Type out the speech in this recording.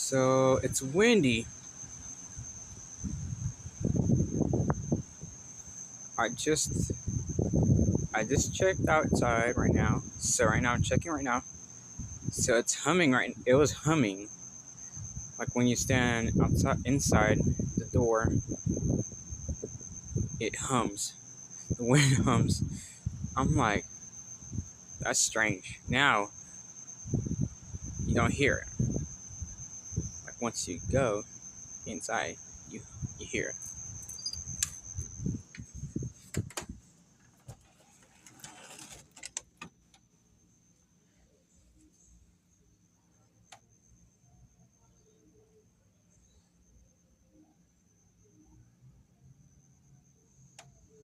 So it's windy. I just I just checked outside right now. So right now I'm checking right now. So it's humming right. It was humming like when you stand outside inside the door. It hums. The wind hums. I'm like, that's strange. Now you don't hear it. Like once you go inside, you hear it.